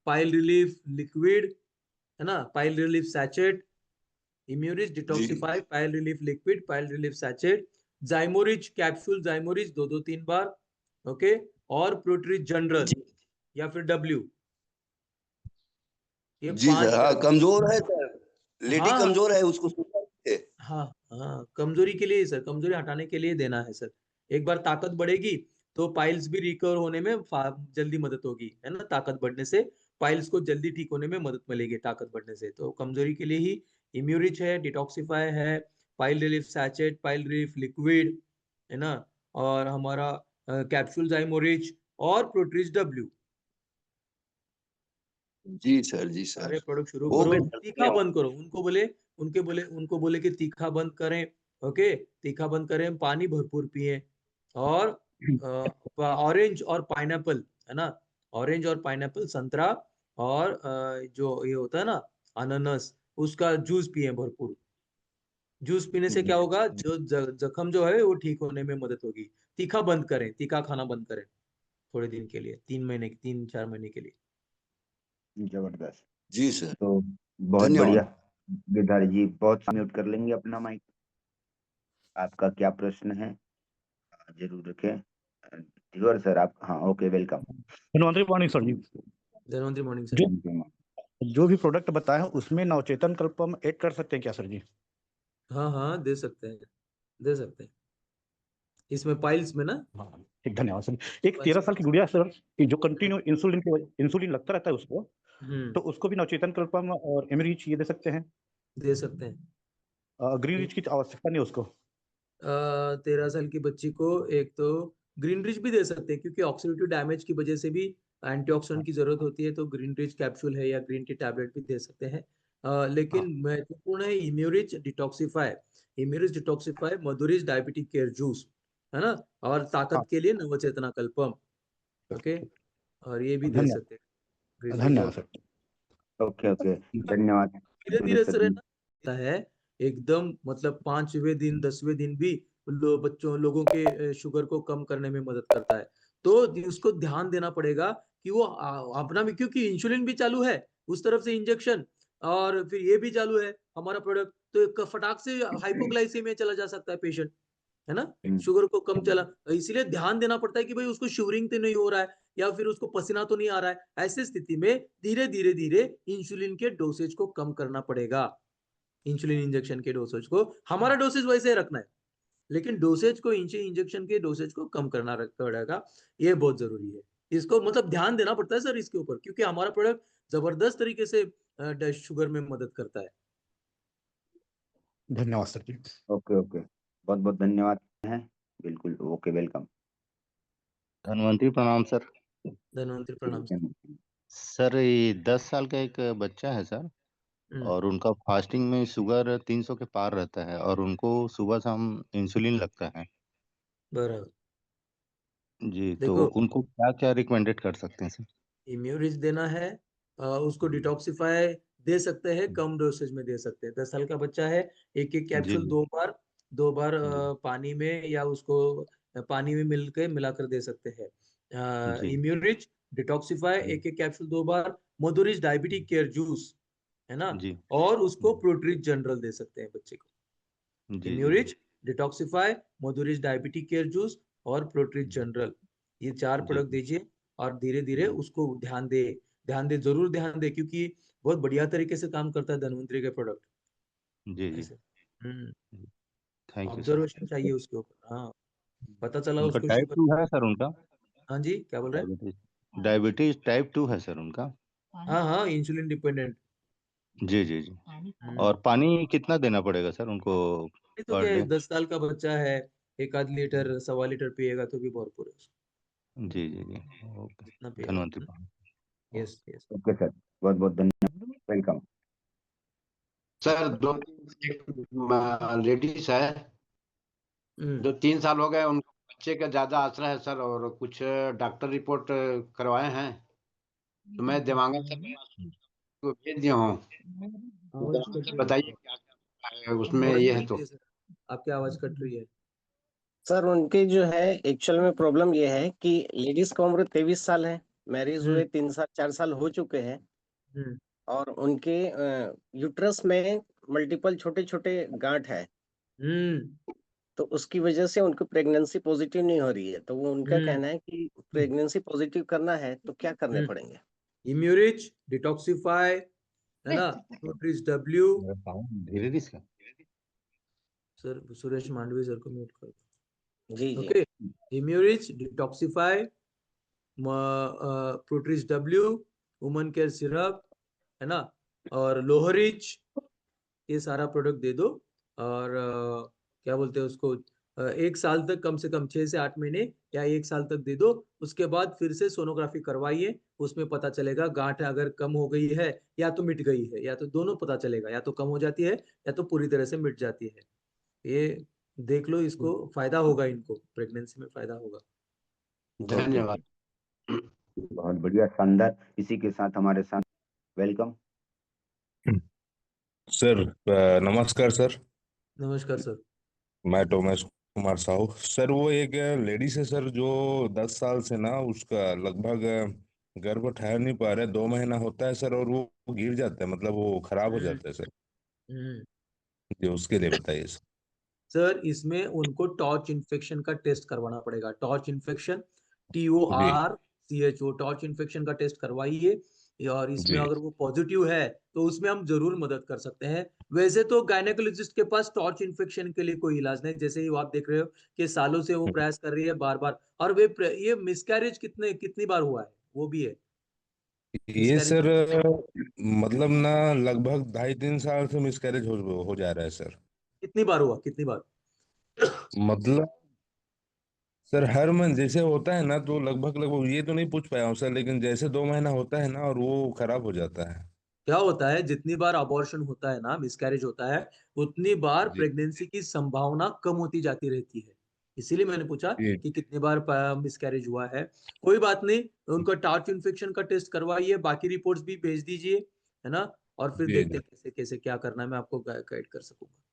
pile relief liquid, है ना, पाइल रिलीफ सैचेट। इम्यूरिच जी detoxify, pile relief liquid, pile relief sachet. Zymorich capsule, Zymorich 2-3 बार। ओके। और प्रोट्रिज जनरल जी या फिर डब्ल्यू, ये जी सर। 5 हाँ, टैबलेट। कमजोर है सर, लेडी हाँ कमजोर है, उसको शुगर है। हाँ हाँ, कमजोरी के लिए सर, कमजोरी हटाने के लिए देना है सर। एक बार ताकत बढ़ेगी तो पाइल्स भी रिकवर होने में जल्दी मदद होगी, है ना। ताकत बढ़ने से पाइल्स को जल्दी ठीक होने में मदद मिलेगी, ताकत बढ़ने से। तो कमजोरी के लिए ही इम्यूरिच है, डिटॉक्सिफाई है, pile relief sachet, pile relief liquid, है ना। और हमारा कैप्सूल जाइमोरिच और प्रोट्रिज डब्ल्यू। जी सर, जी सर। सारे प्रोडक्ट शुरू करो, ओके सर, तीखा धन्यवाद। बंद करो। उनको बोले कि तीखा बंद करें। ओके। तीखा बंद करें, पानी भरपूर पिए। और ऑरेंज और पाइनएप्पल, है ना। ऑरेंज और पाइनएप्पल, संतरा, और जो ये होता है ना, अनानास, उसका जूस पिए भरपूर। जूस पीने से क्या होगा, जो जख्म जो है वो ठीक होने में मदद होगी। तीखा बंद करें, तीखा खाना बंद करें थोड़े दिन के लिए, 3 महीने, 3-4 महीने के लिए। जबरदस्त। जी सर, तो बहुत बढ़िया। धन्यवाद। गिरधारी जी बहुत म्यूट कर लेंगे अपना माइक। आपका क्या प्रश्न है? जरूर रखें। धीवर सर आप, हाँ okay, welcome. Dhanvantari morning sir ji. Dhanvantari morning sir. जो थैंक यू। जो भी प्रोडक्ट बताए हैं उसमें नवचेतन कल्प हम ऐड कर सकते हैं क्या सर जी? हाँ हाँ, दे सकते हैं, दे सकते हैं। इसमें पाइल्स में ना हाँ ठीक, धन्यवाद सर। एक 13 साल की गुड़िया सर, जो कंटिन्यू इंसुलिन लगता रहता है उसको, तो उसको भी नवचेतन कल्पम और एमरीच ये दे सकते हैं? दे सकते हैं। ग्रीन रिच की आवश्यकता नहीं है उसको? 13 साल की बच्ची को एक तो ग्रीन रिच भी दे सकते हैं, क्योंकि ऑक्सीडेटिव डैमेज की वजह से भी एंटीऑक्सीडेंट की जरूरत होती है, तो ग्रीन रिच कैप्सूल है या ग्रीन टी टैबलेट भी दे सकते हैं। लेकिन महत्वपूर्ण है Immurich detoxify. Immurich detoxify, Madhurich diabetic care juice, है ना, और ताकत के लिए नवचेतना कल्पम। ओके, और ये भी दे धन्यवाद, सकते हैं ग्रीन रिच। धन्यवाद सर। ओके ओके, धन्यवाद धीरे धीरे सर सर जी। है एकदम, मतलब 5वें दिन 10वें दिन भी लोगों के शुगर को कम करने में मदद करता है। तो उसको ध्यान देना पड़ेगा कि वो अपना भी, क्योंकि इंसुलिन भी चालू है उस तरफ से इंजेक्शन, और फिर ये भी चालू है हमारा प्रोडक्ट, तो एक फटाक से हाइपोग्लाइसीमिया चला जा सकता है पेशेंट, है ना, शुगर को कम चला। इसीलिए ध्यान देना पड़ता है कि भाई उसको शिवरिंग तो नहीं हो रहा है, या फिर उसको पसीना तो नहीं आ रहा है। ऐसी स्थिति में धीरे धीरे धीरे इंसुलिन के डोसेज को कम करना पड़ेगा। इंसुलिन इंजेक्शन के डोसेज को, हमारा डोसेज वैसे ही रखना है, लेकिन डोसेज को, इंजेक्शन के डोसेज को कम करना पड़ेगा। ये बहुत जरूरी है, इसको मतलब ध्यान देना पड़ता है सर इसके ऊपर, क्योंकि हमारा प्रोडक्ट जबरदस्त तरीके से शुगर में मदद करता है। धन्यवाद सर जी। ओके ओके, बहुत बहुत धन्यवाद है। बिल्कुल, ओके, वेलकम। धन्वंतरी प्रणाम सर। धन्वंतरी प्रणाम सर। सर ये 10 साल का एक बच्चा है सर, और उनका फास्टिंग में शुगर 300 के पार रहता है, और उनको सुबह शाम इंसुलिन लगता है बराबर। जी। तो देखो, उनको क्या क्या रिकमेंडेड कर सकते हैं सर? इम्यूरिच देना है, उसको डिटॉक्सिफाई दे सकते हैं, कम डोसेज में दे सकते हैं। 10 साल का बच्चा है, एक एक जी कैप्सूल जी दो बार जी पानी में, या उसको पानी में मिलाकर दे सकते हैं। जी इम्यूरिच डिटॉक्सिफाई जी एक एक कैप्सूल 2 बार, मधुरिच डायबिटिक केयर जूस, है ना, जी और उसको प्रोट्रिच जनरल दे सकते हैं बच्चे को। जी जी इम्यूरिच detoxify, Madhurich diabetic care juice और प्रोट्रिच जनरल, ये 4 जी प्रोडक्ट दीजिए, और धीरे धीरे जी उसको ध्यान दे, जरूर ध्यान दे, क्योंकि बहुत बढ़िया तरीके से काम करता है धन्वंतरी के प्रोडक्ट। जी जी। ऐसे थैंक यू सर। ऑब्जर्वेशन चाहिए उसके ऊपर। हाँ, पता चला उनका उसको टाइप शुगर। 2 है सर उनका? हाँ जी, क्या बोल रहे हैं? डायबिटीज डायबिटीज टाइप 2 है सर उनका? हाँ हाँ, इंसुलिन डिपेंडेंट। जी जी जी। और पानी कितना देना पड़ेगा सर उनको तो पर क्या है, डे? 10 साल का बच्चा है, 1 आध लीटर 1.25 लीटर पिएगा तो भी भरपूर है उसको, जी जी जी। ओके, जितना पिएगा धन्वंतरी उतना। प्रणाम। Yes yes. ओके सर, बहुत बहुत धन्यवाद, वेलकम। सर दो एक लेडीज है जो 3 साल हो गए, उनको बच्चे का ज्यादा आसरा है सर, और कुछ डॉक्टर रिपोर्ट करवाए हैं, तो मैं देवांगन सर को भेज दिया हूँ। तो आवाज देवांगन कट सर रही बताइए है, क्या क्या है उसमें आवाज ये कट है रही तो। है सर, आपकी आवाज कट रही है। सर उनकी जो है एक्चुअल में प्रॉब्लम ये है कि लेडीज का उम्र 23 साल है, मैरिज हुए 3 4 साल हो चुके हैं, हम्म और उनके यूट्रस में मल्टीपल छोटे छोटे गांठ है, हम्म तो उसकी वजह से उनको प्रेगनेंसी पॉजिटिव नहीं हो रही है। तो वो उनका हम्म कहना है कि प्रेगनेंसी पॉजिटिव करना है तो क्या करने हम्म पड़ेंगे? इम्यूरिच डिटॉक्सिफाई, है ना, प्रोट्रिच डब्ल्यू। मेरा साउंड धीरे धीरे इसका। सर सुरेश मांडवी सर को म्यूट कर जी दो। जी। Okay, Immurich detoxify, Protrich W, woman care syrup, है ना, और लोहरिच, ये सारा प्रोडक्ट दे दो। और क्या बोलते हैं उसको, 1 साल तक, कम से कम 6 से 8 महीने या 1 साल तक दे दो। उसके बाद फिर से सोनोग्राफी करवाइए, उसमें पता चलेगा गांठ अगर कम हो गई है या तो मिट गई है, या तो दोनों पता चलेगा, या तो कम हो जाती है या तो पूरी तरह से मिट जाती है। ये देख लो, इसको फायदा होगा, इनको प्रेगनेंसी में फायदा होगा। ओके, धन्यवाद। बहुत बढ़िया, शानदार। इसी के साथ हमारे साथ वेलकम। सर नमस्कार सर। नमस्कार सर। मैं टोमेश कुमार साहू सर। वो एक लेडीज है सर जो 10 साल से ना उसका लगभग गर्भ ठहर नहीं पा रहा है, 2 महीना होता है सर, और वो गिर जाता है, मतलब वो खराब हो हम्म जाता है सर। हम्म जी, उसके लिए बताइए सर। सर, इसमें उनको टॉर्च इन्फेक्शन का टेस्ट करवाना पड़ेगा। टॉर्च इन्फेक्शन, जी TORCHO, टॉर्च इन्फेक्शन का टेस्ट करवाइए, और इसमें जी अगर वो पॉजिटिव है तो उसमें हम जरूर मदद कर सकते हैं। वैसे तो गायनेकोलॉजिस्ट के पास टॉर्च इन्फेक्शन के लिए कोई इलाज नहीं, जैसे ही आप देख रहे हो कि सालों से वो प्रयास कर रही है बार बार, और ये मिसकैरेज कितनी बार हुआ है वो भी है। ये मिसकैरेज सर मतलब ना लगभग 2.5-3 साल से मिसकैरेज हो जा रहा है सर। कितनी बार हुआ, कितनी बार? मतलब सर हर मंथ जैसे होता है ना, तो लगभग ये तो नहीं पूछ पाया हूँ सर, लेकिन जैसे 2 महीना होता है ना और वो खराब हो जाता है। क्या होता है, जितनी बार अबॉर्शन होता है ना, मिसकैरेज होता है, उतनी बार जी प्रेगनेंसी की संभावना कम होती जाती रहती है। इसीलिए मैंने पूछा जी कि कितनी बार मिसकैरेज हुआ है। कोई बात नहीं, उनका टार्च इन्फेक्शन का टेस्ट करवाइए, बाकी रिपोर्ट्स भी भेज दीजिए, है ना, और फिर जी देखते हैं कैसे कैसे क्या करना है, मैं आपको गाइड कर सकूंगा।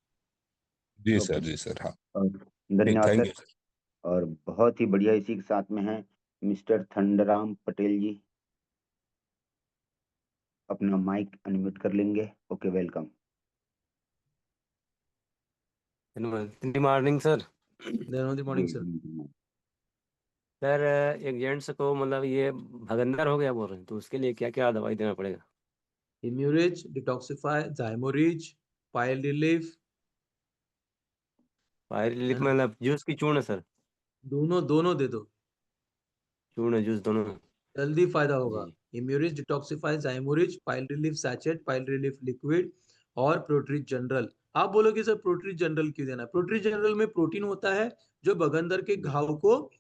जी ओके जी सर, हाँ। और ठीक, धन्यवाद थैंक सर। You sir. और बहुत ही बढ़िया, इसी के साथ में है मिस्टर थंडराम पटेल जी, अपना माइक अनम्यूट कर लेंगे। Okay, welcome. Good morning sir. Good morning sir. Sir एक जेंट्स को मतलब ये भगंदर हो गया बोल रहे हैं, तो उसके लिए क्या क्या दवाई देना पड़ेगा? इम्यूरिज, detoxify, Zymorich, pile relief, fire है रिलीफ ना, मतलब जूस की चूर्ण सर? दोनों दोनों दे दो, चूर्ण जूस दोनों? जल्दी फायदा होगा। जी Immurich, detoxify, Zymorich, pile relief sachet, pile relief liquid और प्रोट्रीज जनरल। आप बोलोगे सर प्रोट्रीज जनरल क्यों देना है? प्रोट्रीज जनरल में प्रोटीन होता है जो बगंदर के घाव को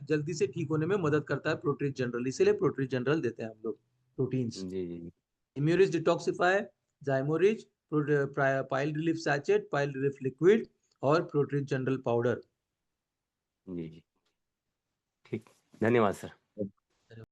जल्दी से ठीक होने में मदद करता है, प्रोट्रीज जनरल, इसीलिए प्रोट्रीज जनरल देते हैं हम लोग, प्रोटीन्स। जी जी Immurich, detoxify, Zymorich, pile relief sachet, pile relief liquid और प्रोट्रीज जनरल पाउडर। जी जी। ठीक, धन्यवाद सर।